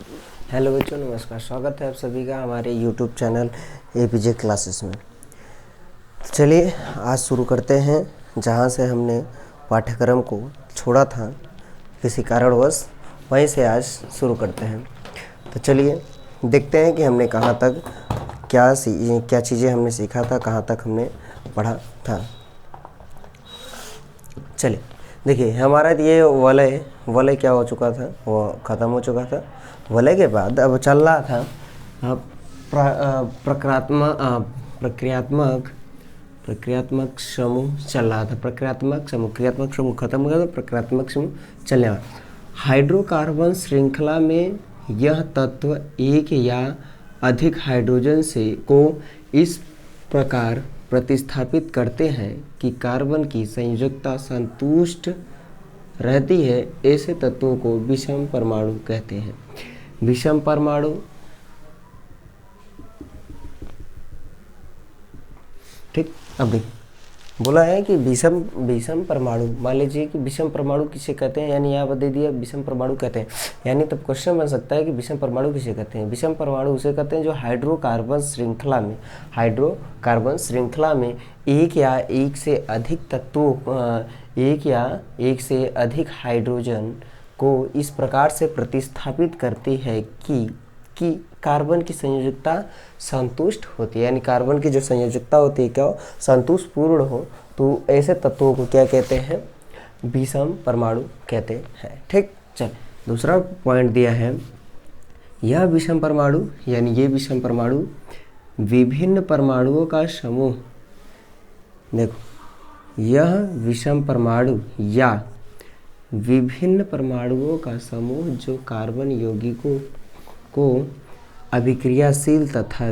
Hello बच्चों, नमस्कार। स्वागत है आप सभी का हमारे यूट्यूब चैनल एपीजे क्लासेस में। तो चलिए आज शुरू करते हैं जहां से हमने पाठ्यक्रम को छोड़ा था किसी कारणवश, वहीं से आज शुरू करते हैं। तो चलिए देखते हैं कि हमने कहां तक क्या चीज़ें हमने सीखा था, कहां तक हमने पढ़ा था। चलिए देखिए, हमारा ये वलय क्या हो चुका था, वो ख़त्म हो चुका था। वलय के बाद अब चल रहा था प्रक्रियात्मक समूह चल रहा था। प्रक्रियात्मक समूह खत्म हो गया तो प्रक्रियात्मक समूह चलने वाला। हाइड्रोकार्बन श्रृंखला में यह तत्व एक या अधिक हाइड्रोजन से को इस प्रकार प्रतिस्थापित करते हैं कि कार्बन की संयोजकता संतुष्ट रहती है। ऐसे तत्वों को विषम परमाणु कहते हैं। विषम परमाणु, ठीक। अब देखिए बोला है कि विषम परमाणु, मान लीजिए कि विषम परमाणु किसे कहते हैं, यानी यहाँ पर दे दिया विषम परमाणु कहते हैं। यानी तब क्वेश्चन बन सकता है कि विषम परमाणु किसे कहते हैं। विषम परमाणु उसे कहते हैं जो हाइड्रोकार्बन श्रृंखला में एक या एक से अधिक तत्वों एक या एक से अधिक हाइड्रोजन को इस प्रकार से प्रतिस्थापित करती है कि कार्बन की संयोजकता संतुष्ट होती है। यानी कार्बन की जो संयोजकता होती है क्या संतुष्ट पूर्ण हो, तो ऐसे तत्वों को क्या कहते हैं, विषम परमाणु कहते हैं। ठीक। चल दूसरा पॉइंट दिया है, यह विषम परमाणु यानी ये विषम परमाणु विभिन्न परमाणुओं का समूह। देखो, यह विषम परमाणु या विभिन्न परमाणुओं का समूह जो कार्बन यौगिकों को अभिक्रियाशील तथा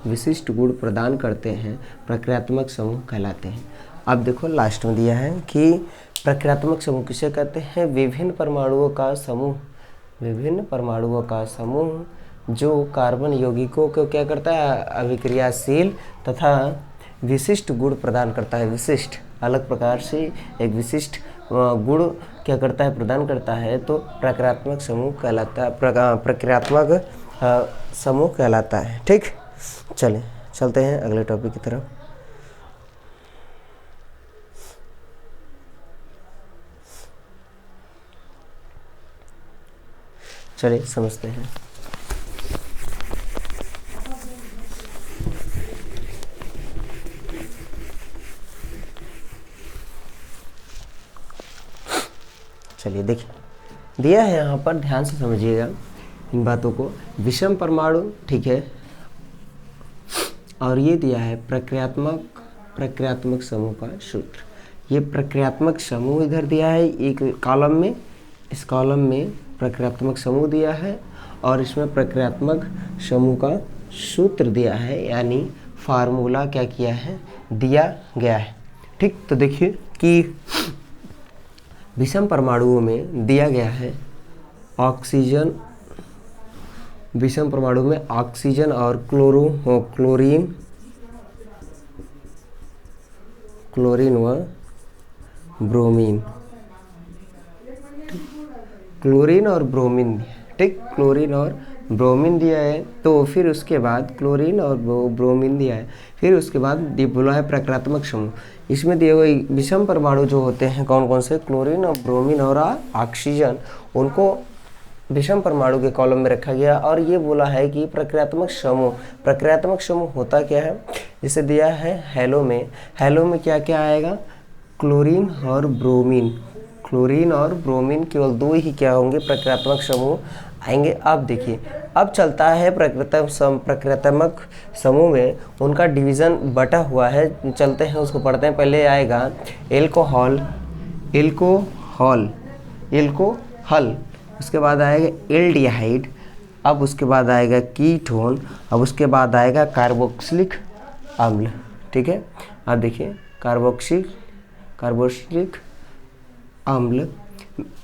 विशिष्ट गुण प्रदान करते हैं, प्रक्रियात्मक समूह कहलाते हैं। अब देखो लास्ट में दिया है कि प्रक्रियात्मक समूह किसे कहते हैं, विभिन्न परमाणुओं का समूह जो कार्बन यौगिकों को क्या करता है, अभिक्रियाशील तथा विशिष्ट गुण प्रदान करता है। विशिष्ट अलग प्रकार से एक विशिष्ट गुण क्या करता है, प्रदान करता है, तो प्रक्रियात्मक समूह कहलाता है। प्रक्रियात्मक समूह कहलाता है। ठीक। चलिए चलते हैं अगले टॉपिक की तरफ। चलिए समझते हैं। चलिए देखिए दिया है यहाँ पर, ध्यान से समझिएगा इन बातों को। विषम परमाणु, ठीक है, और ये दिया है प्रक्रियात्मक समूह का सूत्र। ये प्रक्रियात्मक समूह इधर दिया है एक कॉलम में, इस कॉलम में प्रक्रियात्मक समूह दिया है और इसमें प्रक्रियात्मक समूह का सूत्र दिया है, यानी फार्मूला क्या किया है, दिया गया है। ठीक। तो देखिए कि विषम परमाणुओं में दिया गया है ऑक्सीजन, विषम परमाणु में ऑक्सीजन और क्लोरीन व ब्रोमीन। क्लोरीन और ब्रोमीन, ठीक, क्लोरीन और ब्रोमीन दिया है। तो फिर उसके बाद क्लोरीन और ब्रोमीन दिया है, फिर उसके बाद बोला है प्रक्रियात्मक समूह। इसमें दिए हुए विषम परमाणु जो होते हैं कौन कौन से, क्लोरीन और ब्रोमीन और ऑक्सीजन, उनको विषम परमाणु के कॉलम में रखा गया। और ये बोला है कि प्रक्रियात्मक समूह होता क्या है, जिसे दिया है हैलो में क्या क्या आएगा, क्लोरीन और ब्रोमीन केवल दो ही क्या होंगे, प्रक्रियात्मक समूह आएंगे। अब देखिए, अब चलता है प्रक्रियात्मक समूह में उनका डिवीज़न बटा हुआ है, चलते हैं उसको पढ़ते हैं। पहले आएगा एल्कोहल, उसके बाद आएगा एल्डिहाइड, अब उसके बाद आएगा कीटोन, अब उसके बाद आएगा कार्बोक्सिलिक अम्ल। ठीक है। अब देखिए कार्बोक्सिलिक अम्ल।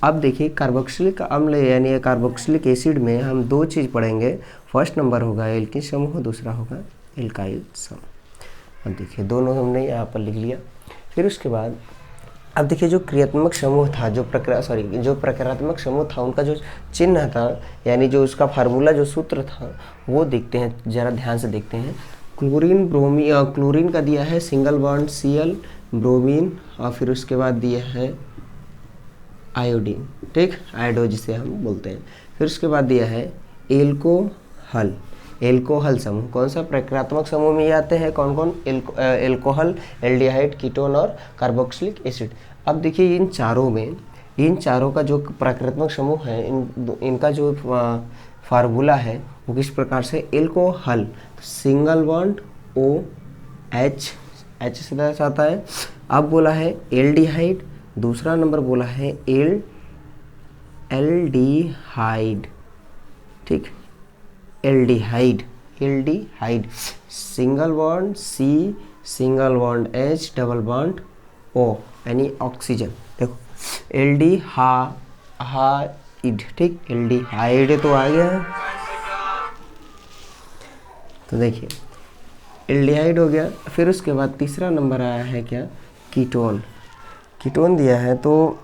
अब देखिए कार्बोक्सिलिक अम्ल यानी कार्बोक्सिलिक एसिड में हम दो चीज़ पढ़ेंगे। फर्स्ट नंबर होगा एल्किन समूह, दूसरा होगा एल्काइल समूह। अब देखिए दोनों हमने यहाँ पर लिख लिया। फिर उसके बाद अब देखिए जो क्रियात्मक समूह था, जो प्रकारात्मक समूह था, उनका जो चिन्ह था, यानी जो उसका फार्मूला, जो सूत्र था, वो देखते हैं, जरा ध्यान से देखते हैं। क्लोरीन का दिया है सिंगल बॉन्ड Cl, ब्रोमीन, और फिर उसके बाद दिया है आयोडीन, ठीक, आयोडो जिसे हम बोलते हैं। फिर उसके बाद दिया है एल्कोहल समूह। कौन सा प्रक्रियात्मक समूह में ये आते हैं? कौन कौन? एल्कोहल, एल्डिहाइड, कीटोन और कार्बोक्सिलिक एसिड। अब देखिए इन चारों का जो प्रक्रियात्मक समूह है, इनका जो फार्मूला है वो किस प्रकार से? एल्कोहल सिंगल बॉन्ड OH से दर्शाता है। अब बोला है एल्डिहाइड, दूसरा नंबर बोला है एल्डिहाइड, ठीक, aldehyde single bond C, single bond H, double bond O, यानी ऑक्सीजन। देखो एल्डिहाइड, ठीक, एल्डिहाइड तो आ गया है। तो देखिए एल्डिहाइड हो गया। फिर उसके बाद तीसरा नंबर आया है क्या? कीटोन दिया है, तो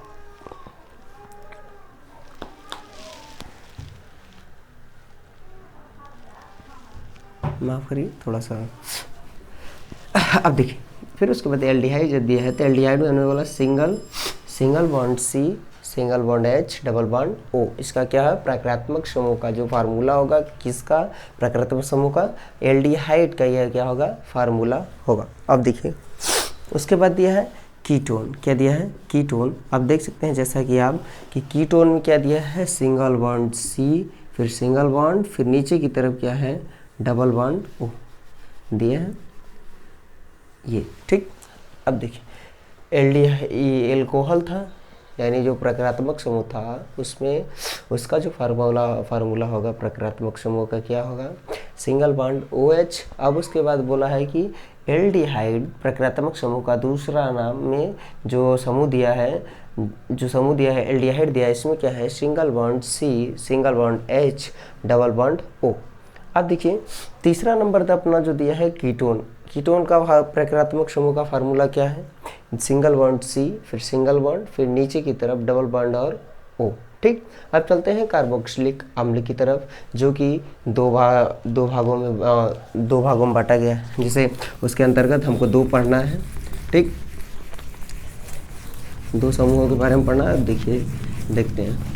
माफ करिए थोड़ा सा। अब देखिए फिर उसके बाद एल्डिहाइड जब दिया है, तो एल्डिहाइड में हमने बोला single bond C, single bond H, double bond O। इसका क्या है? प्रक्रियात्मक समूह का जो फार्मूला होगा, किसका? प्रक्रियात्मक समूह का, एल्डिहाइड का यह क्या होगा? फार्मूला होगा। अब देखिए उसके बाद दिया है कीटोन। क्या दिया है? कीटोन। अब देख सकते हैं जैसा कि आप कि कीटोन में क्या दिया है? सिंगल बॉन्ड C, फिर सिंगल बॉन्ड, फिर नीचे की तरफ क्या है? डबल बॉन्ड O दिया है ये, ठीक। अब देखिए एल्कोहल था, यानी जो प्रक्रियात्मक समूह था उसमें उसका जो फार्मूला होगा प्रक्रियात्मक समूह का, क्या होगा? Single bond OH। अब उसके बाद बोला है कि एल्डिहाइड प्रक्रियात्मक समूह का दूसरा नाम में जो समूह दिया है एल्डिहाइड दिया है, इसमें क्या है? Single bond C, single bond H, double bond O। अब देखिए तीसरा नंबर था अपना जो दिया है कीटोन का प्रक्रियात्मक समूह का फार्मूला क्या है? सिंगल बॉन्ड C, फिर सिंगल बॉन्ड, फिर नीचे की तरफ डबल बॉन्ड और O, ठीक। अब चलते हैं कार्बोक्सिलिक अम्ल की तरफ, जो कि दो भागों में बांटा गया है, जिसे उसके अंतर्गत हमको 2 पढ़ना है, ठीक। 2 समूहों के बारे में पढ़ना है। देखिए देखते हैं।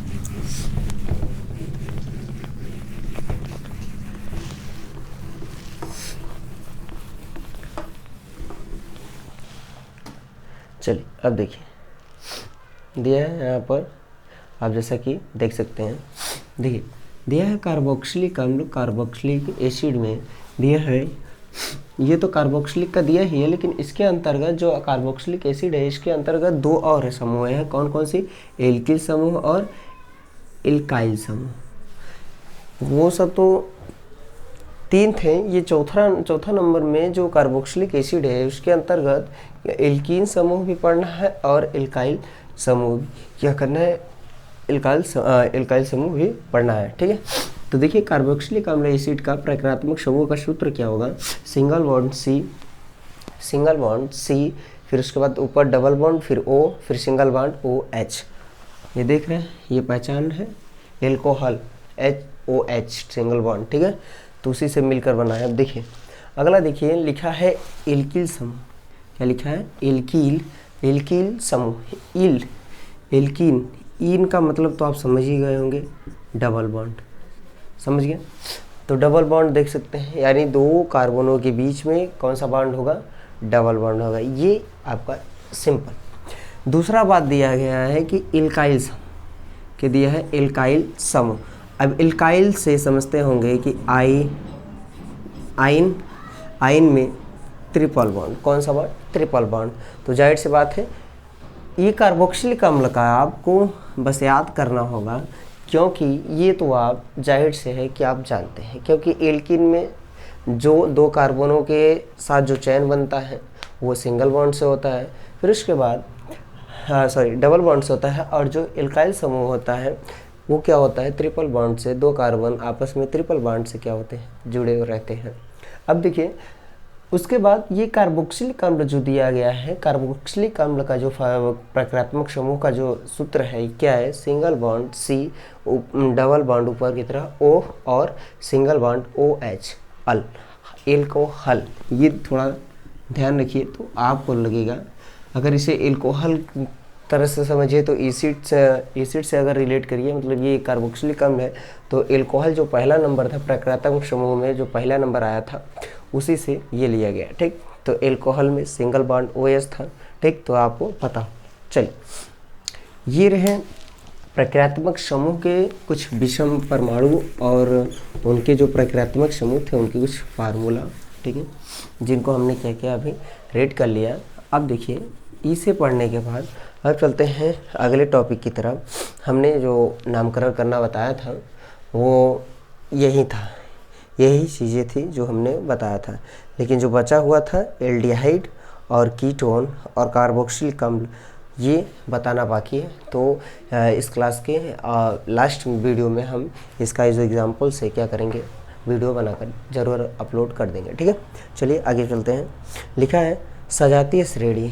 चलिए अब देखिए दिया है यहाँ पर, आप जैसा कि देख सकते हैं। देखिए दिया है कार्बोक्सिलिक अम्ल, कार्बोक्सिलिक एसिड में दिया है, ये तो कार्बोक्सिलिक का दिया ही है, लेकिन इसके अंतर्गत जो कार्बोक्सिलिक एसिड है, इसके अंतर्गत 2 और समूह हैं। कौन कौन सी? एल्किल समूह और एल्काइल समूह। वो सब तो 3 थे, ये चौथा नंबर में जो कार्बोक्सिलिक एसिड है उसके अंतर्गत एल्कीन समूह भी पढ़ना है और एल्काइल समूह भी क्या करना है? एल्काइल समूह भी पढ़ना है, ठीक है। तो देखिए कार्बोक्सिलिक अम्ल एसिड का प्रक्रियात्मक समूह का सूत्र क्या होगा? सिंगल बॉन्ड C, फिर उसके बाद ऊपर डबल बॉन्ड, फिर O, फिर सिंगल बॉन्ड OH। ये देख रहे हैं, ये पहचान है एल्कोहल HOH सिंगल बॉन्ड, ठीक है। तो उसी से मिलकर बना है। अब देखिए अगला, देखिए लिखा है एल्किल समूह। क्या लिखा है? एल्किल समूह। एल्कीन, इन का मतलब तो आप समझ ही गए होंगे, डबल बॉन्ड, समझ गए। तो डबल बॉन्ड देख सकते हैं, यानी 2 कार्बनों के बीच में कौन सा बॉन्ड होगा? डबल बॉन्ड होगा। ये आपका सिंपल। दूसरा बात दिया गया है कि एल्काइल समूह, के दिया है एल्काइल समूह। अब एल्काइल से समझते होंगे कि आइन में ट्रिपल बॉन्ड, कौन सा बॉन्ड? Triple bond. तो जाहिर सी बात है ये कार्बोक्सिलिक अम्ल का आपको बस याद करना होगा, क्योंकि ये तो आप जाहिर से है कि आप जानते हैं, क्योंकि एल्कीन में जो 2 कार्बनों के साथ जो चैन बनता है वो सिंगल बॉन्ड से होता है, फिर उसके बाद डबल बॉन्ड से होता है, और जो एल्काइल समूह होता है वो क्या होता है? ट्रिपल बॉन्ड से। 2 कार्बन आपस में ट्रिपल बॉन्ड से क्या होते हैं? जुड़े रहते हैं। अब देखिए उसके बाद ये कार्बोक्सिलिक अम्ल जो दिया गया है, कार्बोक्सिलिक अम्ल का जो प्रक्रियात्मक समूह का जो सूत्र है क्या है, single bond C, double bond ऊपर की तरह O और सिंगल बॉन्ड OH, अल, एल्कोहल। ये थोड़ा ध्यान रखिए तो आपको लगेगा, अगर इसे एल्कोहल तरह से समझिए तो एसिड से अगर रिलेट करिए, मतलब ये कार्बोक्सिलिक अम्ल है तो एल्कोहल जो पहला नंबर था प्रक्रियात्मक समूह में, जो पहला नंबर आया था उसी से ये लिया गया, ठीक। तो एल्कोहल में सिंगल बॉन्ड OH था, ठीक, तो आपको पता। चलिए, ये रहे प्रक्रियात्मक समूह के कुछ विषम परमाणु और उनके जो प्रक्रियात्मक समूह थे उनके कुछ फार्मूला, ठीक है, जिनको हमने क्या क्या अभी रेड कर लिया। अब देखिए, इसे पढ़ने के बाद अब चलते हैं अगले टॉपिक की तरफ। हमने जो नामकरण करना बताया था वो यही था, यही चीज़ें थी जो हमने बताया था, लेकिन जो बचा हुआ था एल्डिहाइड और कीटोन और कार्बोक्सिलिक अम्ल, ये बताना बाकी है। तो इस क्लास के लास्ट वीडियो में हम इसका जो एग्जाम्पल से क्या करेंगे, वीडियो बनाकर ज़रूर अपलोड कर देंगे, ठीक है। चलिए आगे चलते हैं। लिखा है सजातीय श्रेणी,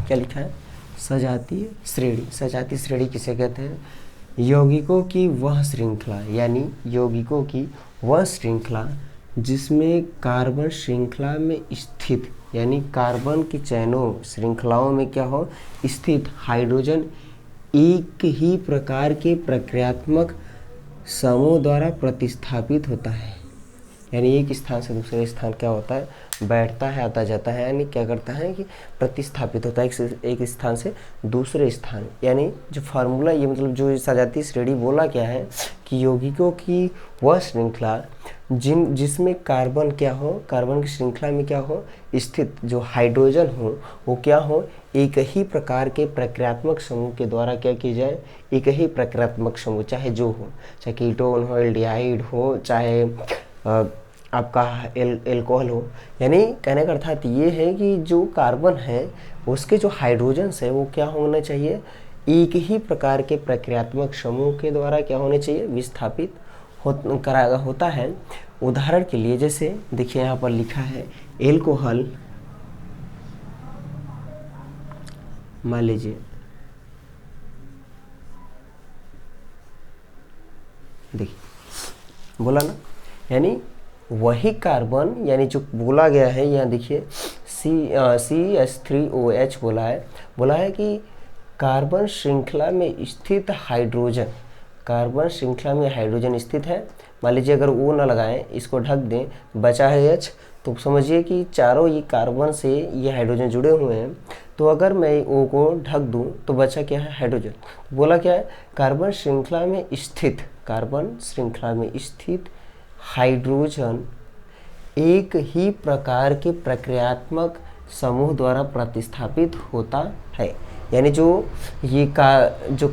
क्या लिखा है, सजातीय श्रेणी। सजातीय श्रेणी किसे कहते हैं, यौगिकों की वह श्रृंखला, यानी यौगिकों की वह श्रृंखला जिसमें कार्बन श्रृंखला में स्थित, यानी कार्बन की चैनों श्रृंखलाओं में क्या हो स्थित हाइड्रोजन एक ही प्रकार के प्रक्रियात्मक समूह द्वारा प्रतिस्थापित होता है। यानी एक स्थान से दूसरे स्थान क्या होता है, बैठता है, आता जाता है, यानी क्या करता है कि प्रतिस्थापित होता है एक स्थान से दूसरे स्थान। यानी जो फार्मूला, ये मतलब जो सजातीय श्रेणी बोला क्या है कि यौगिकों की वह श्रृंखला जिसमें कार्बन क्या हो, कार्बन की श्रृंखला में क्या हो स्थित जो हाइड्रोजन हो वो क्या हो एक ही प्रकार के प्रक्रियात्मक समूह के द्वारा क्या की जाए, एक ही प्रक्रियात्मक समूह, चाहे जो हो, चाहे कीटोन हो, एल्डिहाइड हो, चाहे आपका एल्कोहल हो। यानी कहने का अर्थात ये है कि जो कार्बन है उसके जो हाइड्रोजन्स है वो क्या होना चाहिए, एक ही प्रकार के प्रक्रियात्मक समूह के द्वारा क्या होने चाहिए, विस्थापित होता है। उदाहरण के लिए जैसे देखिए यहाँ पर लिखा है एल्कोहल, मान लीजिए देखिए बोला ना, यानी वही कार्बन, यानी जो बोला गया है यहाँ देखिए CH3OH बोला है कि कार्बन श्रृंखला में स्थित हाइड्रोजन, कार्बन श्रृंखला में हाइड्रोजन स्थित है। मान लीजिए अगर O ना लगाएं, इसको ढक दें, बचा है H, तो समझिए कि चारों ये कार्बन से ये हाइड्रोजन जुड़े हुए हैं। तो अगर मैं O को ढक दूं तो बचा क्या है, हाइड्रोजन। बोला क्या है, कार्बन श्रृंखला में स्थित, कार्बन श्रृंखला में स्थित हाइड्रोजन एक ही प्रकार के प्रक्रियात्मक समूह द्वारा प्रतिस्थापित होता है। यानी जो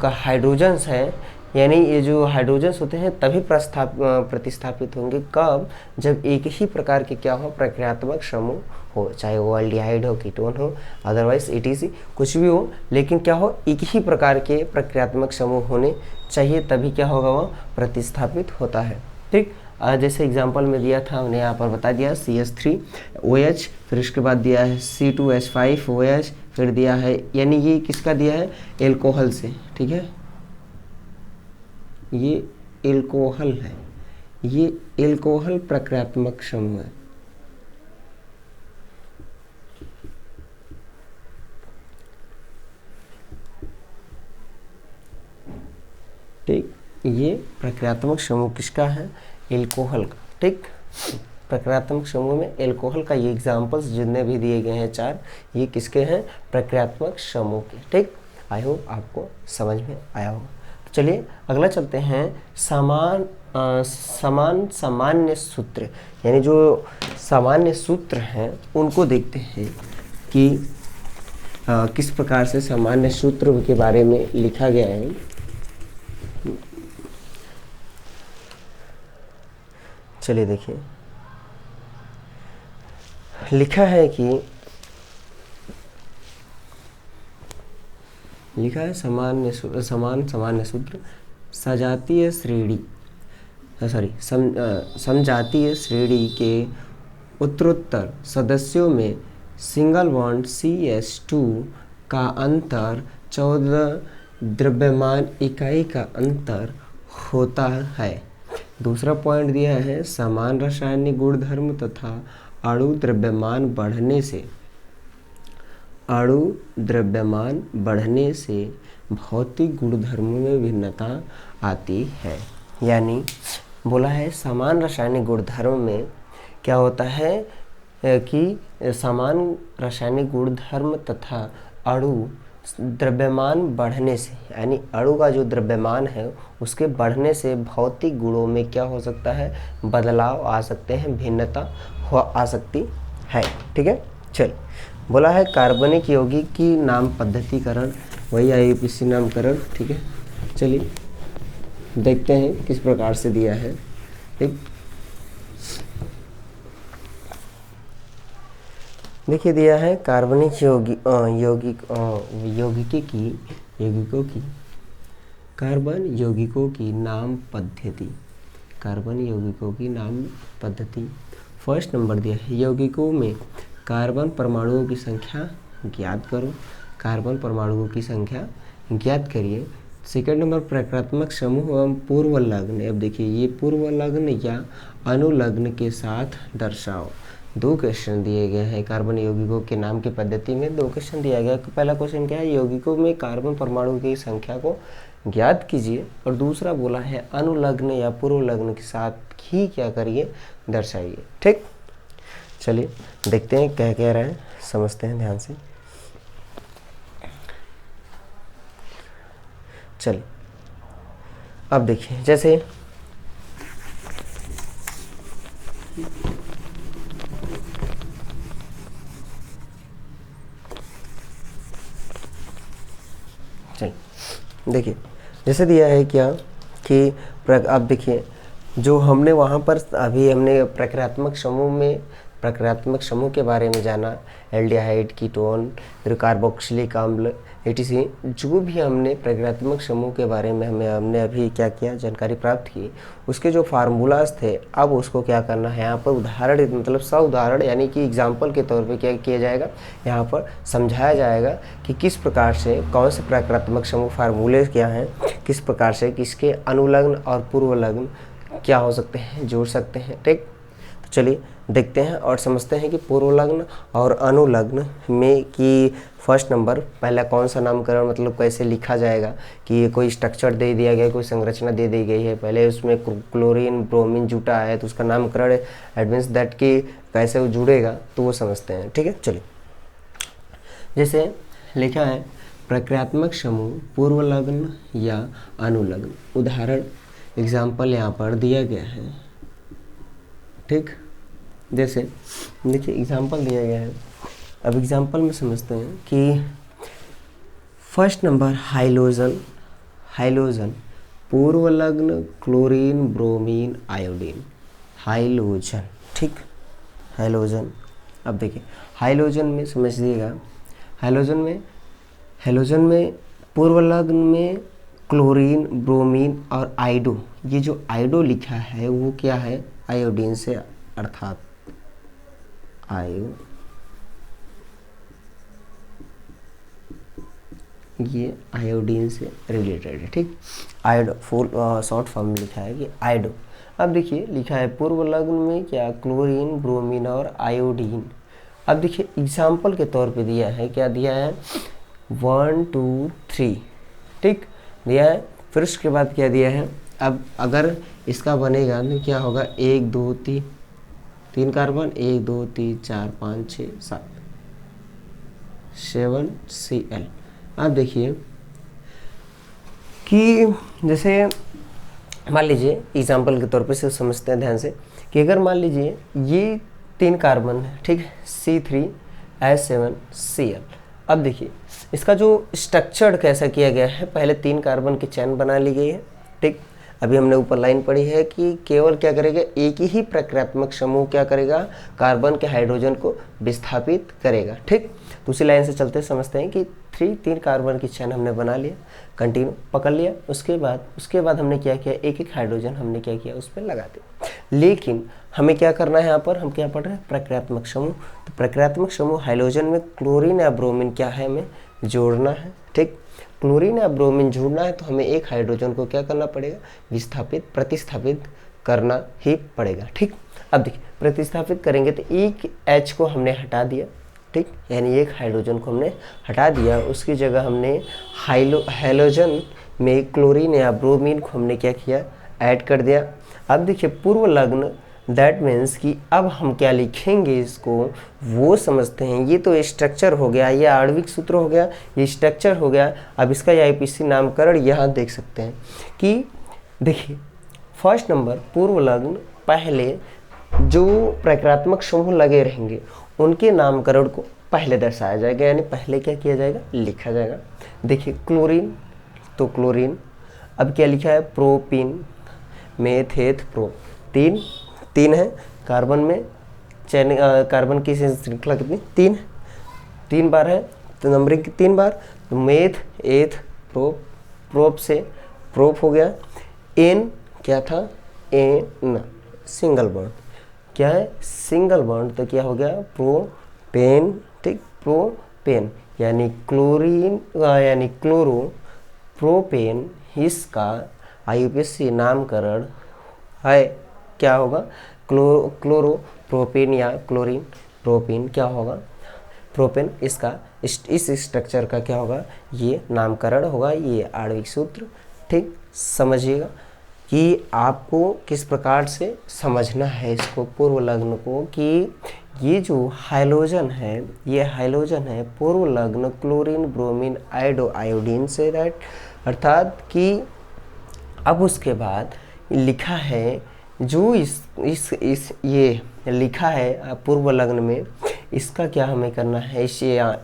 हाइड्रोजन्स है, यानी ये जो हाइड्रोजन्स होते हैं तभी प्रतिस्थापित होंगे, कब, जब एक ही प्रकार के क्या हो प्रक्रियात्मक समूह हो, चाहे वो एल्डिहाइड हो, कीटोन हो, अदरवाइज ETC कुछ भी हो, लेकिन क्या हो एक ही प्रकार के प्रक्रियात्मक समूह होने चाहिए, तभी क्या होगा वो प्रतिस्थापित होता है, ठीक। जैसे एग्जांपल में दिया था हमने यहाँ पर बता दिया CH3OH, फिर उसके बाद दिया है C2H5OH, फिर दिया है, यानी ये किसका दिया है, एल्कोहल से, ठीक है, ये एल्कोहल है, ये एल्कोहल प्रक्रियात्मक समूह है, ठीक। ये प्रक्रियात्मक समूह किसका है, एल्कोहल का, ठीक। प्रक्रियात्मक समूह में एल्कोहल का ये एग्जाम्पल्स जितने भी दिए गए हैं 4, ये किसके हैं, प्रक्रियात्मक समूह के, ठीक। आई होप आपको समझ में आया होगा। तो चलिए अगला चलते हैं, सामान्य सूत्र, यानी जो सामान्य सूत्र हैं उनको देखते हैं कि किस प्रकार से सामान्य सूत्र के बारे में लिखा गया है। चलिए देखिए, लिखा है सामान्य सूत्र सजातीय श्रेणी, समजातीय श्रेणी के उत्तरोत्तर सदस्यों में सिंगल बॉन्ड CH2 का अंतर 14 द्रव्यमान इकाई का अंतर होता है। दूसरा पॉइंट दिया है, समान रासायनिक गुणधर्म तथा अणु द्रव्यमान बढ़ने से भौतिक गुणधर्मों में भिन्नता आती है। यानी बोला है समान रासायनिक गुणधर्म में क्या होता है कि समान रासायनिक गुणधर्म तथा अणु द्रव्यमान बढ़ने से, यानी अणु का जो द्रव्यमान है उसके बढ़ने से भौतिक गुणों में क्या हो सकता है, बदलाव आ सकते हैं, भिन्नता आ सकती है। ठीक है, चल बोला है कार्बनिक यौगिक की नाम पद्धतिकरण, वही IUPAC नामकरण। ठीक है, चलिए देखते हैं किस प्रकार से दिया है। ठीक, देखिए दिया है कार्बनिक कार्बन यौगिकों की नाम पद्धति। कार्बन यौगिकों की नाम पद्धति फर्स्ट नंबर दिया है, यौगिकों में कार्बन परमाणुओं की संख्या ज्ञात करो। कार्बन परमाणुओं की संख्या ज्ञात करिए। सेकंड नंबर प्रक्रियात्मक समूह एवं पूर्व लग्न। अब देखिए ये पूर्व लग्न या अनुलग्न के साथ दर्शाओ। दो क्वेश्चन दिए गए हैं कार्बन यौगिकों के नाम की पद्धति में, दो क्वेश्चन दिया गया। पहला क्वेश्चन क्या है, यौगिकों में कार्बन परमाणु की संख्या को ज्ञात कीजिए, और दूसरा बोला है अनुलग्न या पूर्व लग्न के साथ ही क्या करिए, दर्शाइए। ठीक, चलिए देखते हैं क्या कह रहा है, समझते हैं ध्यान से। चलिए अब देखिए, जैसे देखिए जैसे दिया है क्या कि अब देखिए जो हमने वहाँ पर अभी हमने प्रक्रियात्मक समूह के बारे में जाना, एल्डिहाइड, कीटोन, फिर कार्बोक्सिलिक अम्ल etc, जो भी हमने प्रक्रियात्मक समूह के बारे में हमने अभी क्या किया, जानकारी प्राप्त की, उसके जो फार्मूलाज थे, अब उसको क्या करना है यहाँ पर उदाहरण, मतलब उदाहरण यानी कि एग्जाम्पल के तौर पे क्या किया जाएगा, यहाँ पर समझाया जाएगा कि किस प्रकार से कौन से प्रक्रियात्मक समूह फार्मूले क्या हैं, किस प्रकार से किसके अनुलग्न और पूर्व लग्न क्या हो सकते हैं, जोड़ सकते हैं। ठीक, तो चलिए देखते हैं और समझते हैं कि पूर्व लग्न और अनुलग्न में कि फर्स्ट नंबर पहला कौन सा नामकरण, मतलब कैसे लिखा जाएगा कि कोई स्ट्रक्चर दे दिया गया, कोई संरचना दे दी गई है, पहले उसमें क्लोरीन ब्रोमीन जुटा है तो उसका नामकरण एट मीन्स दैट कि कैसे वो जुड़ेगा, तो वो समझते हैं। ठीक है, चलिए जैसे लिखा है प्रक्रियात्मक समूह पूर्व लग्न या अनुलग्न, उदाहरण एग्जाम्पल यहाँ पर दिया गया है। ठीक, जैसे देखिए एग्जाम्पल दिया गया है, अब एग्जाम्पल में समझते हैं कि फर्स्ट नंबर हाइलोजन पूर्व लग्न क्लोरीन ब्रोमीन आयोडीन, हाइलोजन। ठीक, हाइलोजन। अब देखिए हाइलोजन में समझिएगा, हाइलोजन में पूर्व लग्न में क्लोरीन ब्रोमीन और आयोडो, ये जो आयोडो लिखा है वो क्या है, आयोडीन से, अर्थात ये आयोडीन से रिलेटेड है। ठीक, आयोडो फुल शॉर्ट फॉर्म में लिखा है कि आयोडो। अब देखिए लिखा है पूर्व लग्न में क्या, क्लोरीन ब्रोमीन और आयोडीन। अब देखिए एग्जाम्पल के तौर पे दिया है, क्या दिया है, 1 2 3। ठीक, दिया है, फिर उसके बाद क्या दिया है, अब अगर इसका बनेगा तो क्या होगा, 1 2 3 कार्बन, 1 2 3 4 5 6 7 7 Cl। अब देखिए कि जैसे मान लीजिए एग्जाम्पल के तौर पे से समझते हैं ध्यान से कि अगर मान लीजिए ये 3 कार्बन है, ठीक है, C3H7Cl। अब देखिए इसका जो स्ट्रक्चर कैसा किया गया है, पहले 3 कार्बन की चैन बना ली गई है। ठीक, अभी हमने ऊपर लाइन पढ़ी है कि केवल क्या करेगा, एक ही प्रक्रियात्मक समूह क्या करेगा, कार्बन के हाइड्रोजन को विस्थापित करेगा। ठीक, तो उसी लाइन से चलते समझते हैं कि तीन कार्बन की चेन हमने बना लिया, कंटिन्यू पकड़ लिया। उसके बाद हमने क्या किया, एक एक हाइड्रोजन हमने क्या किया उस पर लगा दिया। लेकिन हमें क्या करना है, यहाँ पर हम क्या पढ़ रहे हैं, प्रक्रियात्मक समूह। तो प्रक्रियात्मक समूह हाइड्रोजन में क्लोरीन या ब्रोमीन क्या है, हमें जोड़ना है। ठीक, क्लोरीन या ब्रोमीन जोड़ना है तो हमें एक हाइड्रोजन को क्या करना पड़ेगा, प्रतिस्थापित करना ही पड़ेगा। ठीक, अब देखिए प्रतिस्थापित करेंगे तो एक H को हमने हटा दिया। ठीक, यानी एक हाइड्रोजन को हमने हटा दिया, उसकी जगह हमने हैलोजन में क्लोरीन या ब्रोमीन को हमने क्या किया, ऐड कर दिया। अब देखिए पूर्व लग्न, दैट मीन्स कि अब हम क्या लिखेंगे इसको वो समझते हैं। ये तो स्ट्रक्चर हो गया, ये आणविक सूत्र हो गया, ये स्ट्रक्चर हो गया। अब इसका आईपीसी नामकरण यहाँ देख सकते हैं कि देखिए फर्स्ट नंबर पूर्व लग्न, पहले जो प्रक्रियात्मक समूह लगे रहेंगे उनके नामकरण को पहले दर्शाया जाएगा, यानी पहले क्या किया जाएगा, लिखा जाएगा। देखिए क्लोरीन तो क्लोरीन, अब क्या लिखा है, प्रोपीन, मेथेथ, प्रो, तीन है कार्बन में चैन, कार्बन की श्रृंखला कितनी, तीन बार है तो नंबरिंग 3 बार। तो मेथ, एथ, प्रोप, प्रोप से प्रोप हो गया। एन क्या था, एन सिंगल बॉन्ड, क्या है सिंगल बॉन्ड, तो क्या हो गया प्रोपेन। ठीक, प्रोपेन यानी क्लोरीन यानी क्लोरो प्रोपेन, इसका आईयूपीएसी नामकरण है क्या होगा, क्लोरो प्रोपेन या क्लोरीन प्रोपेन क्या होगा, प्रोपेन। इसका इस स्ट्रक्चर का क्या होगा, ये नामकरण होगा, ये आणविक सूत्र। ठीक, समझिएगा कि आपको किस प्रकार से समझना है इसको पूर्व लग्न को, कि ये जो हाइलोजन है, ये हाइलोजन है पूर्व लग्न क्लोरीन ब्रोमीन आयोडीन से, राइट। अर्थात कि अब उसके बाद लिखा है जो इस ये लिखा है पूर्व लग्न में, इसका क्या हमें करना है, इस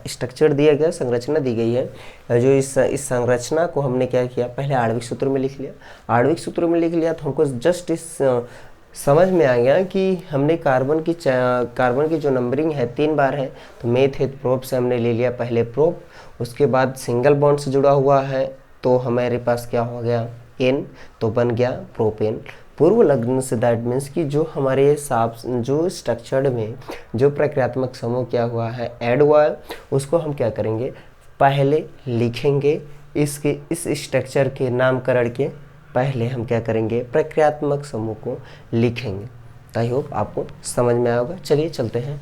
स्ट्रक्चर दिया गया, संरचना दी गई है। जो इस संरचना को हमने क्या किया, पहले आणविक सूत्र में लिख लिया। आणविक सूत्र में लिख लिया तो हमको जस्ट इस समझ में आ गया कि हमने कार्बन की जो नंबरिंग है 3 बार है, तो मेथ प्रोप से हमने ले लिया पहले प्रोप, उसके बाद सिंगल बॉन्ड से जुड़ा हुआ है तो हमारे पास क्या हो गया, एन, तो बन गया प्रोपेन। पूर्व लग्न से दैट मीन्स कि जो हमारे जो स्ट्रक्चर्ड में जो प्रक्रियात्मक समूह क्या हुआ है, ऐड हुआ है, उसको हम क्या करेंगे, पहले लिखेंगे। इस स्ट्रक्चर के नामकरण के पहले हम क्या करेंगे, प्रक्रियात्मक समूह को लिखेंगे। आई होप आपको समझ में आया होगा। चलिए चलते हैं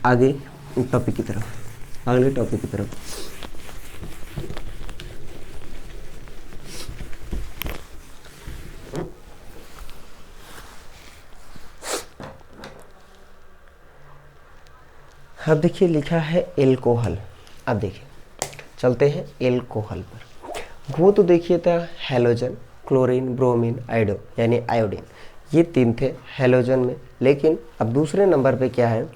आगे टॉपिक की तरफ, अगले टॉपिक की तरफ। अब देखिए लिखा है एल्कोहल। अब देखिए चलते हैं एल्कोहल पर। वो तो देखिए था हैलोजन, क्लोरीन, ब्रोमीन, यानी आयोडीन, ये 3 थे हैलोजन में। लेकिन अब दूसरे नंबर पे क्या है,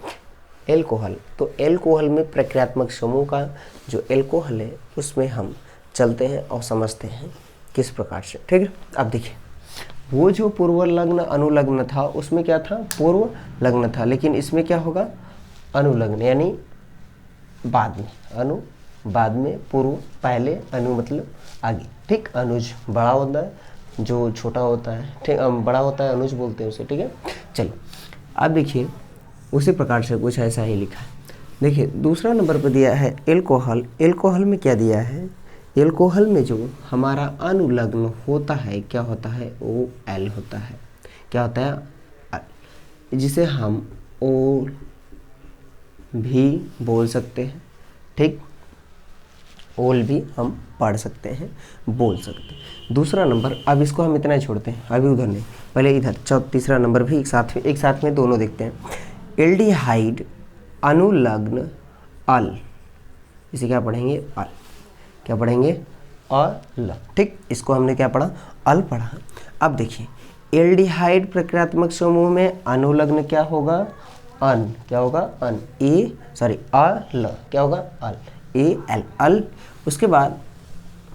एल्कोहल। तो एल्कोहल में प्रक्रियात्मक समूह का जो एल्कोहल है उसमें हम चलते हैं और समझते हैं किस प्रकार से। ठीक है, अब देखिए वो जो पूर्व लग्न अनुलग्न था उसमें क्या था, पूर्व लग्न था, लेकिन इसमें क्या होगा, अनुलग्न, यानी बाद में, अनु बाद में, पूर्व पहले, अनु मतलब आगे। ठीक, अनुज बड़ा होता है, जो छोटा होता है, ठीक बड़ा होता है अनुज बोलते हैं उसे। ठीक है, चलो अब देखिए उसी प्रकार से कुछ ऐसा ही लिखा है। देखिए दूसरा नंबर पर दिया है एल्कोहल। एल्कोहल में क्या दिया है, एल्कोहल में जो हमारा अनुलग्न होता है क्या होता है, ओ एल होता है, क्या होता है, जिसे हम ओ भी बोल सकते हैं। ठीक, ओल भी हम पढ़ सकते हैं, बोल सकते हैं। दूसरा नंबर, अब इसको हम इतना ही छोड़ते हैं, अभी उधर नहीं, पहले इधर तीसरा नंबर भी एक साथ में दोनों देखते हैं। एल्डिहाइड अनुलग्न अल, इसे क्या पढ़ेंगे, अल, क्या पढ़ेंगे, अल। ठीक, इसको हमने क्या पढ़ा, अल पढ़ा। अब देखिए एल्डिहाइड प्रक्रियात्मक समूह में अनुलग्न क्या होगा, अन, क्या होगा, अन, अल, क्या होगा, अल, एल, अल। उसके बाद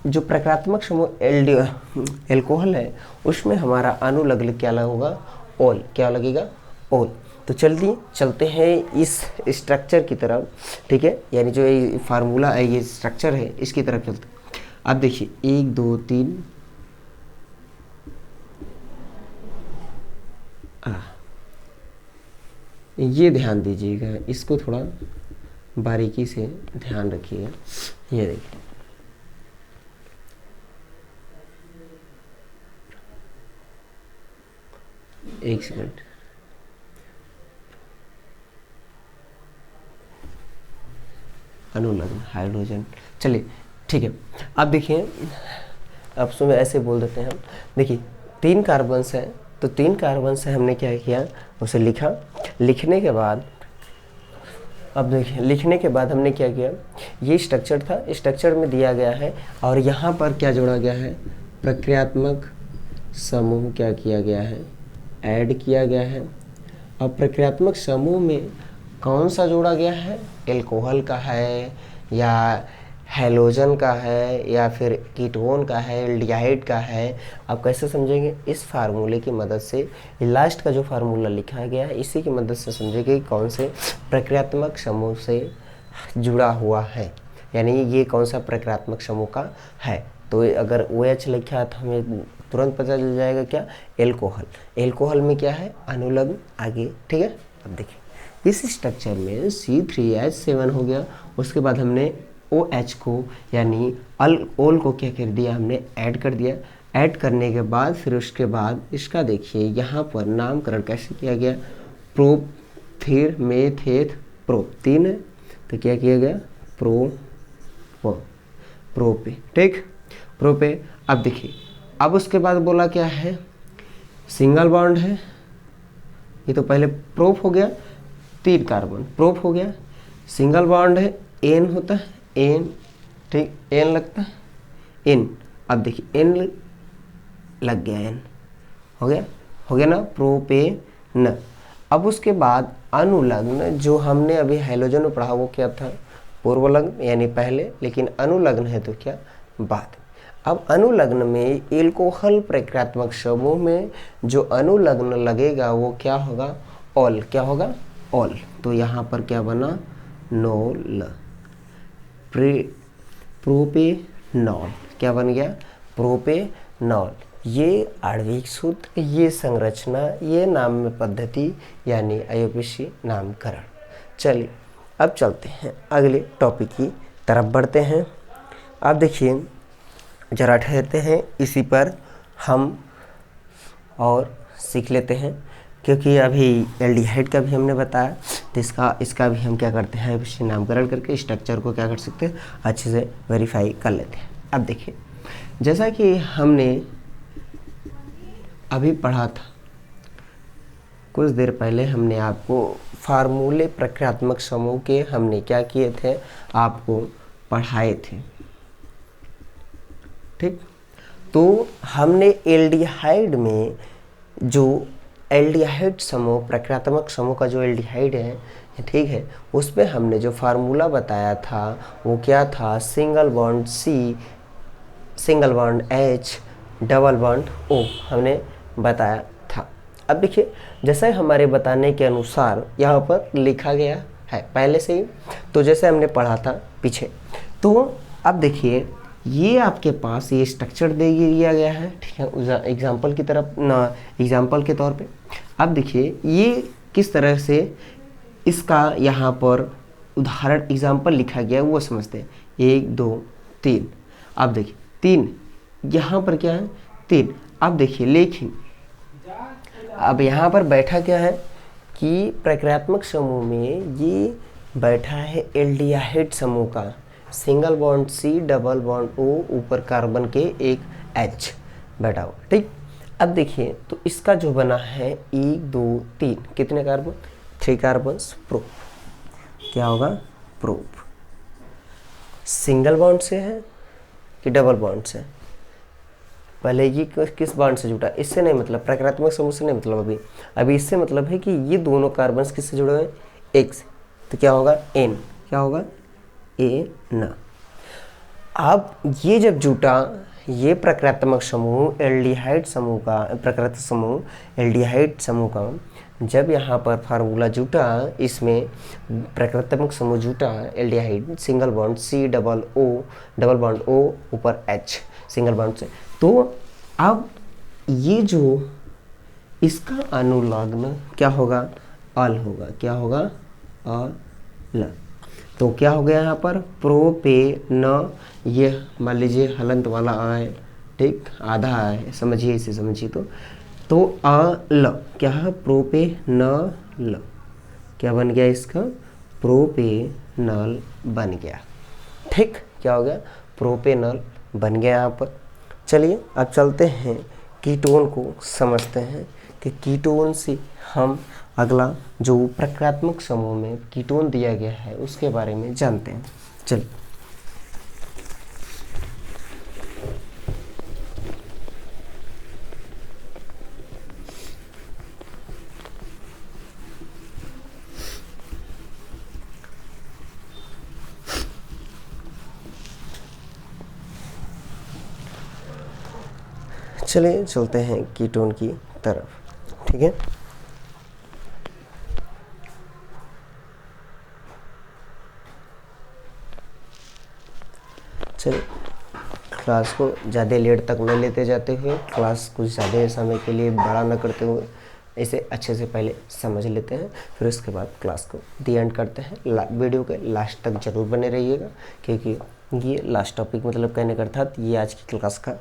जो प्रक्रियात्मक समूह एल्कोहल है उसमें हमारा अनुलग्न क्या होगा, ओल, क्या लगेगा, ओल। तो चलिए चलते हैं इस स्ट्रक्चर की तरफ, ठीक है, यानी जो ये फार्मूला है, ये स्ट्रक्चर है, इसकी तरफ चलते हैं। अब देखिए 1 2 3 ये ध्यान दीजिएगा, इसको थोड़ा बारीकी से ध्यान रखिएगा। ये देखिए एक सेकंड, अनुलग्न हाइड्रोजन, चलिए ठीक है। अब देखिए, अब सुबह ऐसे बोल देते हैं हम, देखिए 3 कार्बन्स है, तो 3 कार्बन से हमने क्या किया, उसे लिखा। लिखने के बाद, अब देखिए लिखने के बाद हमने क्या किया, ये स्ट्रक्चर था, स्ट्रक्चर में दिया गया है और यहाँ पर क्या जोड़ा गया है, प्रक्रियात्मक समूह क्या किया गया है, ऐड किया गया है। अब प्रक्रियात्मक समूह में कौन सा जोड़ा गया है, एल्कोहल का है या हैलोजन का है या फिर कीटोन का है, एल्डिहाइड का है। आप कैसे समझेंगे, इस फार्मूले की मदद से, लास्ट का जो फार्मूला लिखा गया है इसी की मदद से समझेंगे कौन से प्रक्रियात्मक समूह से जुड़ा हुआ है, यानी ये कौन सा प्रक्रियात्मक समूह का है। तो अगर OH लिखा है तो हमें तुरंत पता चल जाएगा क्या, एल्कोहल। एल्कोहल में क्या है, अनुलग्न आगे, ठीक है। अब देखिए इस स्ट्रक्चर में C3H7 हो गया, उसके बाद हमने OH को यानी ओल को क्या कर दिया, हमने ऐड कर दिया। ऐड करने के बाद फिर उसके बाद इसका देखिए यहाँ पर नामकरण कैसे किया गया, प्रोप, फिर मेथेथ, प्रोप 3 है तो क्या किया गया, प्रोपे, ठीक, प्रोपे। अब देखिए, अब उसके बाद बोला क्या है, सिंगल बॉन्ड है, ये तो पहले प्रोप हो गया, 3 कार्बन प्रोप हो गया, सिंगल बॉन्ड है, एन होता है, एन, ठीक, एन लगता है, एन। अब देखिए एन लग गया, एन हो गया ना, प्रोपेन। अब उसके बाद अनुलग्न, जो हमने अभी हैलोजन में पढ़ा वो क्या था, पूर्वलग्न यानी पहले, लेकिन अनुलग्न है तो क्या, बाद। अब अनुलग्न में एल्कोहल प्रक्रियात्मक समूह में जो अनुलग्न लगेगा वो क्या होगा, ऑल, क्या होगा, ऑल। तो यहाँ पर क्या बना, नोल, प्रोपेनॉल, क्या बन गया, प्रोपेनॉल। ये आणविक सूत्र, ये संरचना, ये नाम पद्धति यानी IUPAC नामकरण। चलिए अब चलते हैं अगले टॉपिक की तरफ बढ़ते हैं। अब देखिए जरा ठहरते हैं, इसी पर हम और सीख लेते हैं, क्योंकि अभी एल्डिहाइड का भी हमने बताया, तो इसका भी हम क्या करते हैं, इसे नामकरण करके स्ट्रक्चर को क्या कर सकते हैं, अच्छे से वेरीफाई कर लेते हैं। अब देखिए जैसा कि हमने अभी पढ़ा था, कुछ देर पहले हमने आपको फार्मूले प्रक्रियात्मक समूह के हमने क्या किए थे, आपको पढ़ाए थे, ठीक। तो हमने एल्डिहाइड में जो एल्डिहाइड समूह, प्रक्रियात्मक समूह का जो एल्डिहाइड है, ठीक है, उस पर हमने जो फार्मूला बताया था वो क्या था, single bond C, single bond H, double bond O हमने बताया था। अब देखिए जैसे हमारे बताने के अनुसार यहाँ पर लिखा गया है पहले से ही, तो जैसे हमने पढ़ा था पीछे, तो अब देखिए ये आपके पास ये स्ट्रक्चर दे दिया गया है, ठीक है, एग्जाम्पल की तरफ ना, एग्जाम्पल के तौर पे। अब देखिए ये किस तरह से इसका यहाँ पर उदाहरण एग्जाम्पल लिखा गया है वो समझते हैं। 1 2 3, अब देखिए 3, यहाँ पर क्या है, 3। अब देखिए लेकिन अब यहाँ पर बैठा क्या है कि प्रक्रियात्मक समूह में ये बैठा है एल्डिहाइड समूह का, single bond C, double bond O, ऊपर कार्बन के एक H बैठा हुआ, ठीक। अब देखिए तो इसका जो बना है 1 2 3, कितने कार्बन, 3 कार्बन, प्रोप, क्या होगा, प्रोप। सिंगल बॉन्ड से है कि डबल बॉन्ड से, पहले ये किस बॉन्ड से जुटा, इससे नहीं मतलब, प्रक्रियात्मक समूह से नहीं मतलब, अभी इससे मतलब है कि ये दोनों कार्बन किससे जुड़े हुए हैं, एक से, तो क्या होगा, N, क्या होगा, A ना। अब ये जब जुटा, ये प्रकृत्यात्मक समूह एल्डिहाइड समूह का एल्डिहाइड समूह का जब यहाँ पर फार्मूला जुटा, इसमें प्रकृत्यात्मक समूह जुटा aldehyde, single bond C double bond O ऊपर H सिंगल बॉन्ड से, तो अब ये जो इसका अनुलग्न क्या होगा, अल होगा। क्या होगा, अल। तो क्या हो गया यहाँ पर प्रोपेन, ये मान लीजिए हलंत वाला आ है, ठीक, आधा है, समझिए इसे, समझिए तो अल क्या है, प्रोपेनल, क्या बन गया इसका, प्रोपेनल बन गया। ठीक, क्या हो गया, प्रोपेनल बन गया यहाँ पर। चलिए अब चलते हैं कीटोन को समझते हैं कि कीटोन से हम अगला जो प्रक्रियात्मक समूह में कीटोन दिया गया है उसके बारे में जानते हैं। चलिए चलते हैं कीटोन की तरफ, ठीक है। चलिए क्लास को ज़्यादा लेट तक न लेते जाते हुए, क्लास कुछ ज़्यादा समय के लिए बड़ा न करते हुए इसे अच्छे से पहले समझ लेते हैं, फिर उसके बाद क्लास को दी एंड करते हैं। वीडियो के लास्ट तक जरूर बने रहिएगा, क्योंकि ये लास्ट टॉपिक मतलब कहने का अर्थात ये आज की क्लास का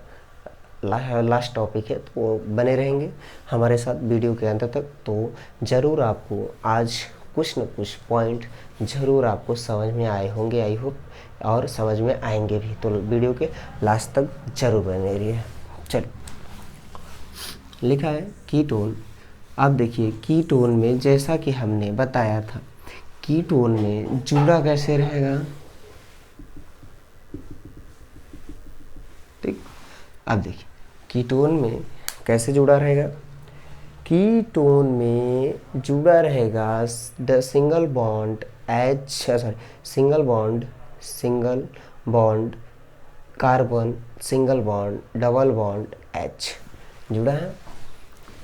लास्ट टॉपिक है, तो वो बने रहेंगे हमारे साथ वीडियो के अंत तक। तो ज़रूर आपको आज कुछ न कुछ पॉइंट ज़रूर आपको समझ में आए होंगे, आई होप, और समझ में आएंगे भी। तो वीडियो के लास्ट तक जरूर बने रहिए। चलिए, लिखा है कीटोन। अब देखिए कीटोन में जैसा कि हमने बताया था, कीटोन में जुड़ा कैसे रहेगा, ठीक। अब देखिए कीटोन में कैसे जुड़ा रहेगा, कीटोन में जुड़ा रहेगा the single bond single bond carbon, single bond double bond H जुड़ा है।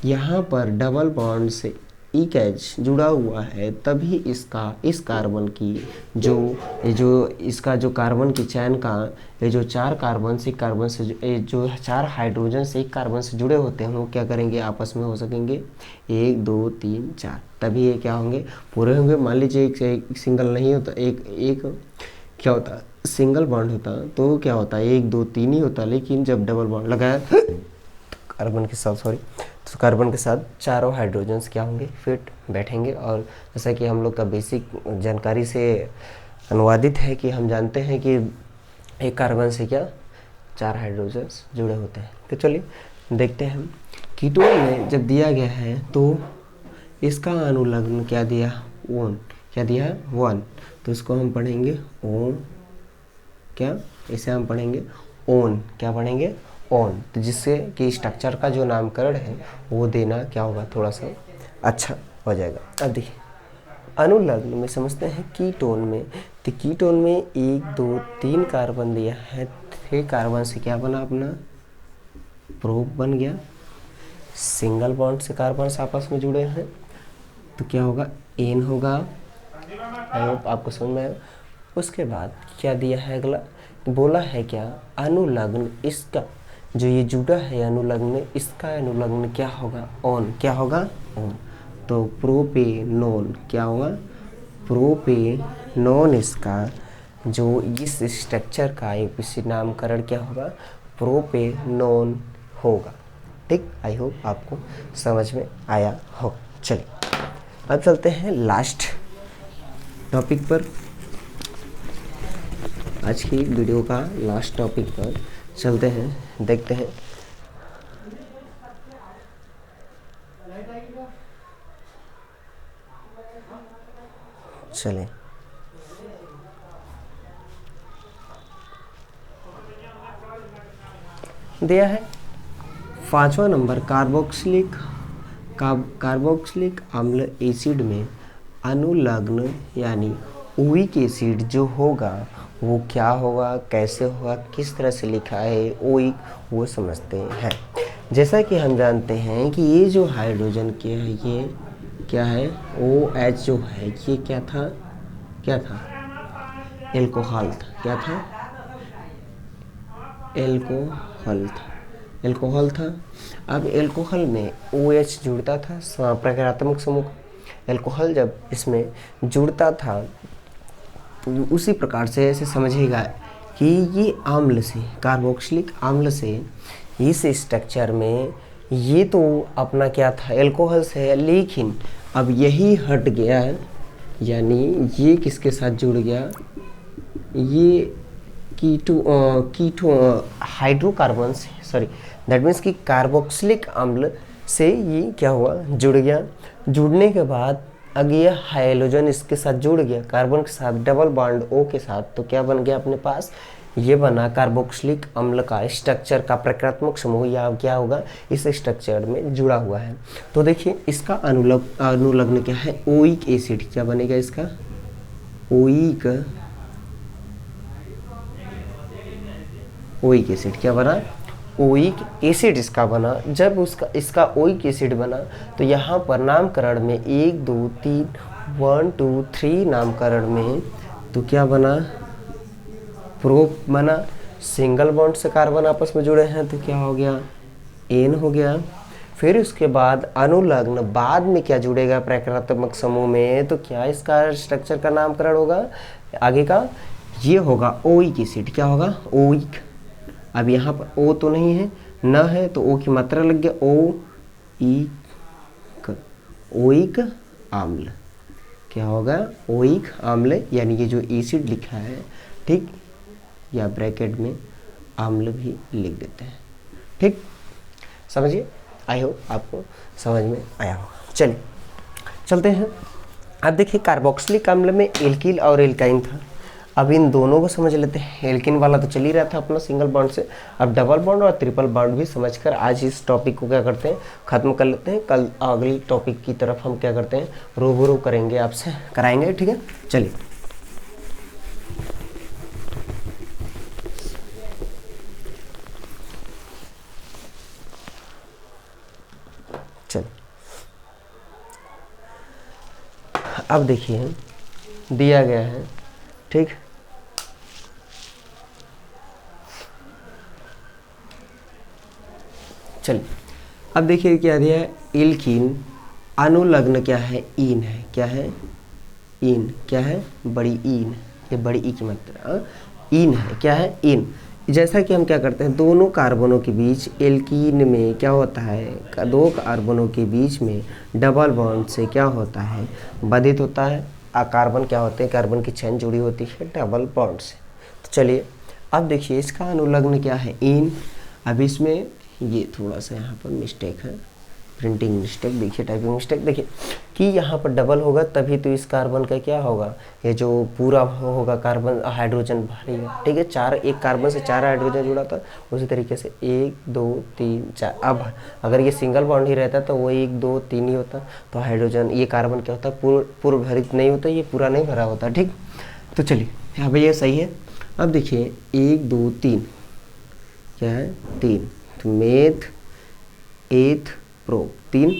यहाँ पर डबल बॉन्ड से एक H जुड़ा हुआ है, तभी इस कार्बन की जो इसका जो कार्बन की चैन का ये जो चार कार्बन से जो चार हाइड्रोजन से एक कार्बन से जुड़े होते हैं वो क्या करेंगे, आपस में हो सकेंगे 1 2 3 4, तभी ये क्या होंगे, पूरे होंगे। मान लीजिए एक सिंगल नहीं होता, एक क्या होता, सिंगल बॉन्ड होता तो क्या होता, 1 2 3 ही होता, लेकिन जब डबल बॉन्ड लगाया कार्बन के साथ चारों हाइड्रोजन्स क्या होंगे, फिट बैठेंगे। और जैसा कि हम लोग का बेसिक जानकारी से अनुवादित है कि हम जानते हैं कि एक कार्बन से क्या 4 हाइड्रोजन्स जुड़े होते हैं। तो चलिए देखते हैं, कीटोन में जब दिया गया है तो इसका अनुलग्न क्या दिया, 1, क्या दिया है 1, तो इसको हम पढ़ेंगे ओन, क्या इसे हम पढ़ेंगे ओन, क्या पढ़ेंगे ओन, तो जिससे कि स्ट्रक्चर का जो नामकरण है वो देना क्या होगा, थोड़ा सा अच्छा हो जाएगा। अब देखिए अनुलग्न में समझते हैं कीटोन में, तो कीटोन में 1 2 3 कार्बन दिया है, 3 कार्बन से क्या बना अपना प्रोप बन गया, सिंगल बॉन्ड से कार्बन आपस में जुड़े हैं तो क्या होगा, एन होगा। आई होप आपको समझ में आया। उसके बाद क्या दिया है अगला, बोला है क्या, अनुलग्न इसका जो ये जुड़ा है अनुलग्न, इसका अनुलग्न क्या होगा, ऑन, क्या होगा ऑन, तो प्रोपेनोन क्या होगा, प्रोपेनोन इसका जो इस स्ट्रक्चर का इसी नामकरण क्या होगा, प्रोपेनोन होगा। ठीक, आई होप आपको समझ में आया हो। चलिए अब चलते हैं लास्ट टॉपिक पर, आज की वीडियो का लास्ट टॉपिक पर चलते हैं, देखते हैं। चलें, दिया है 5वां नंबर, कार्बोक्सिलिक अम्ल एसिड में अनुलग्न यानी ओइक एसिड जो होगा वो क्या होगा, कैसे होगा, किस तरह से लिखा है OH, वो समझते हैं। जैसा कि हम जानते हैं कि ये जो हाइड्रोजन क्या है, ये क्या है, OH जो है ये क्या था, एल्कोहल था। क्या था? एल्कोहल था। अब एल्कोहल में OH जुड़ता था प्रकारात्मक समूह। एल्कोहल जब इसमें जुड़ता था तो उसी प्रकार से ऐसे समझिएगा कि ये आम्ल से, कार्बोक्सिलिक आम्ल से इस स्ट्रक्चर में, ये तो अपना क्या था, एल्कोहल से, लेकिन अब यही हट गया, यानी ये किसके साथ जुड़ गया, ये कीटो हाइड्रोकार्बन से, सॉरी दैट मीन्स कि कार्बोक्सिलिक अम्ल से ये क्या हुआ, जुड़ गया। जुड़ने के बाद अगर ये हाइड्रोजन इसके साथ जुड़ गया कार्बन के साथ, डबल बॉन्ड O के साथ, तो क्या बन गया अपने पास, ये बना कार्बोक्सिलिक अम्ल का स्ट्रक्चर का प्रक्रियात्मक समूह, या क्या होगा इस स्ट्रक्चर में जुड़ा हुआ है। तो देखिए इसका अनुलग्न क्या है, ओइक एसिड। क्या बनेगा इसका, ओइक एसिड। क्या बना, ओइक एसिड इसका बना। जब इसका ओइक एसिड बना तो यहाँ पर नामकरण में 1 2 3 1 2 3 नामकरण में तो क्या बना, प्रोप बना। सिंगल बॉन्ड से कार्बन आपस में जुड़े हैं तो क्या हो गया, एन हो गया। फिर उसके बाद अनुलग्न बाद में क्या जुड़ेगा प्रक्रियात्मक समूह में, तो क्या इसका स्ट्रक्चर का नामकरण होगा आगे का, ये होगा ओइक एसिड। क्या होगा, ओइक। अब यहाँ पर O तो नहीं है, न है, तो O की मात्रा लग गया, ओइक आम्ल। क्या होगा, ओइक आम्ल, यानी ये जो एसिड लिखा है, ठीक, या ब्रैकेट में आम्ल भी लिख देते हैं। ठीक, समझिए, आई होप आपको समझ में आया होगा। चलिए चलते हैं। अब देखिए कार्बोक्सिलिक अम्ल में एल्किल और एल्काइन था। अब इन दोनों को समझ लेते हैं। एल्किन वाला तो चल ही रहा था अपना सिंगल बॉन्ड से, अब डबल बॉन्ड और ट्रिपल बॉन्ड भी समझकर आज इस टॉपिक को क्या करते हैं, ख़त्म कर लेते हैं। कल अगली टॉपिक की तरफ हम क्या करते हैं, रूबरू करेंगे, आपसे कराएंगे। ठीक है, चलिए अब देखिए दिया गया है, ठीक, चलिए अब देखिए क्या दिया है, एल्कीन अनुलग्न क्या है, ईन है। क्या है, ईन। क्या है, बड़ी ईन, ये बड़ी ई की मात्रा ईन है। क्या है, ईन। जैसा कि हम क्या करते हैं, दोनों कार्बनों के बीच एल्कीन में क्या होता है, दो कार्बनों के बीच में डबल बॉन्ड से क्या होता है, बाधित होता है। कार्बन क्या होते हैं, कार्बन की चेन जुड़ी होती है डबल बॉन्ड से। तो चलिए अब देखिए इसका अनुलग्न क्या है, इन। अब इसमें ये थोड़ा सा यहाँ पर मिस्टेक है, प्रिंटिंग मिस्टेक, देखिए टाइपिंग मिस्टेक, देखिए कि यहाँ पर डबल होगा तभी तो इस कार्बन का क्या होगा, ये जो पूरा होगा कार्बन हाइड्रोजन भरेगा। ठीक है, चार, एक कार्बन से 4 हाइड्रोजन जुड़ा था, उसी तरीके से 1 2 3 4। अब अगर ये सिंगल बॉन्ड ही रहता तो वो 1 2 3 ही होता, तो हाइड्रोजन ये कार्बन क्या होता, पूर्ण भरित नहीं होता, ये पूरा नहीं भरा होता। ठीक, तो चलिए यहाँ पर ये सही है। अब देखिए 1 2 3 क्या है, 3, तो मेथ एथ प्रोप, 3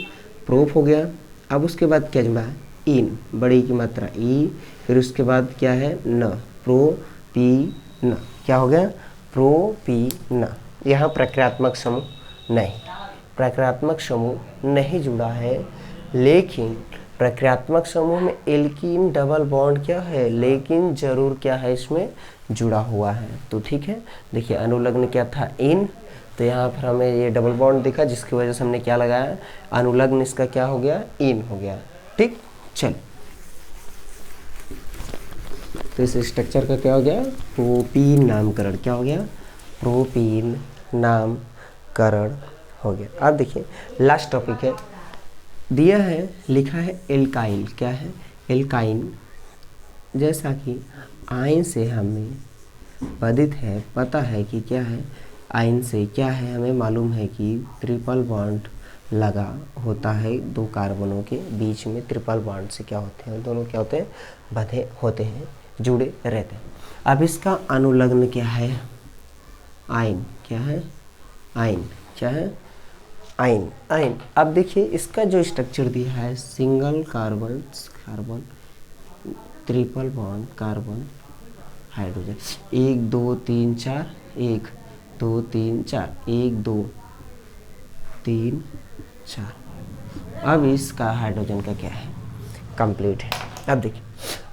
प्रोप हो गया। अब उसके बाद क्या जुड़ा है, इन, बड़ी की मात्रा ई, फिर उसके बाद क्या है, न, प्रोपीन। क्या हो गया, प्रोपीन। यहाँ प्रक्रियात्मक समूह नहीं, प्रक्रियात्मक समूह नहीं जुड़ा है, लेकिन प्रक्रियात्मक समूह में एल्कीन डबल बॉन्ड क्या है, लेकिन जरूर क्या है इसमें जुड़ा हुआ है। तो ठीक है, देखिए अनुलग्न क्या था, इन, तो यहाँ पर हमें ये डबल बॉन्ड दिखा जिसकी वजह से हमने क्या लगाया, अनुलग्न इसका क्या हो गया, इन हो गया। ठीक, चल तो इस स्ट्रक्चर का क्या हो गया, प्रोपीन नामकरण। क्या हो गया, प्रोपीन नामकरण हो गया। अब देखिए लास्ट टॉपिक है, दिया है, लिखा है एल्काइल। क्या है, एल्काइन। जैसा कि आयन से हमें बाधित है, पता है कि क्या है, आयन से क्या है, हमें मालूम है कि ट्रिपल बॉन्ड लगा होता है, दो कार्बनों के बीच में ट्रिपल बॉन्ड से क्या होते हैं, दोनों क्या होते हैं, बंधे होते हैं। जुड़े रहते हैं। अब इसका अनुलग्न क्या है? आयन। क्या है? आयन। क्या है? आयन। आयन। अब देखिए इसका जो स्ट्रक्चर दिया है, single carbon, carbon, triple bond, carbon, hydrogen, 1 2 3 4, 1 2 3 4, 1 2 3 4। अब इसका हाइड्रोजन का क्या है? कंप्लीट है। अब देखिए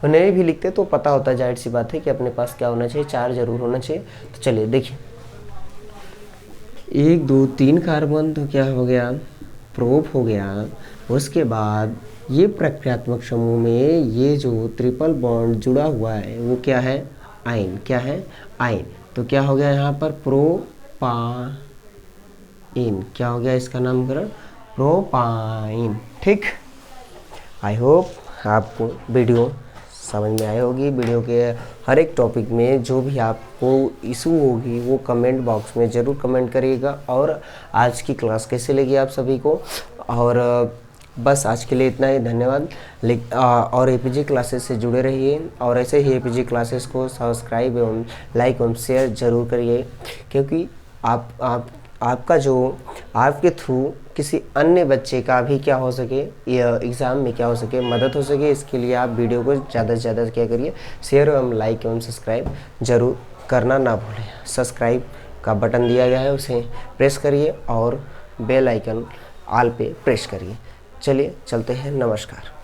नहीं भी लिखते तो पता होता है, जाहिर सी बात है कि अपने पास क्या होना चाहिए, 4 जरूर होना चाहिए। तो चलिए देखिए 1 2 3 कार्बन तो क्या हो गया? प्रोप हो गया। उसके बाद ये प्रक्रियात्मक समूह में ये जो ट्रिपल बॉन्ड जुड़ा हुआ है वो क्या है? आयन। क्या है? आयन। तो क्या हो गया यहाँ पर? प्रोपाइन। क्या हो गया इसका नामकरण? प्रोपाइन। ठीक। आई होप आपको वीडियो समझ में आई होगी। वीडियो के हर एक टॉपिक में जो भी आपको इशू होगी वो कमेंट बॉक्स में ज़रूर कमेंट करिएगा। और आज की क्लास कैसे लगी आप सभी को? और बस आज के लिए इतना ही। धन्यवाद। और एपीजी क्लासेस से जुड़े रहिए और ऐसे ही एपीजी क्लासेस को सब्सक्राइब एवं लाइक एवं शेयर जरूर करिए, क्योंकि आपका जो आपके थ्रू किसी अन्य बच्चे का भी क्या हो सके, एग्ज़ाम में क्या हो सके, मदद हो सके, इसके लिए आप वीडियो को ज़्यादा से ज़्यादा क्या करिए, शेयर एवं लाइक एवं सब्सक्राइब जरूर करना ना भूलें। सब्सक्राइब का बटन दिया गया है उसे प्रेस करिए और बेल आइकन ऑल पे प्रेस करिए। चलिए चलते हैं। नमस्कार।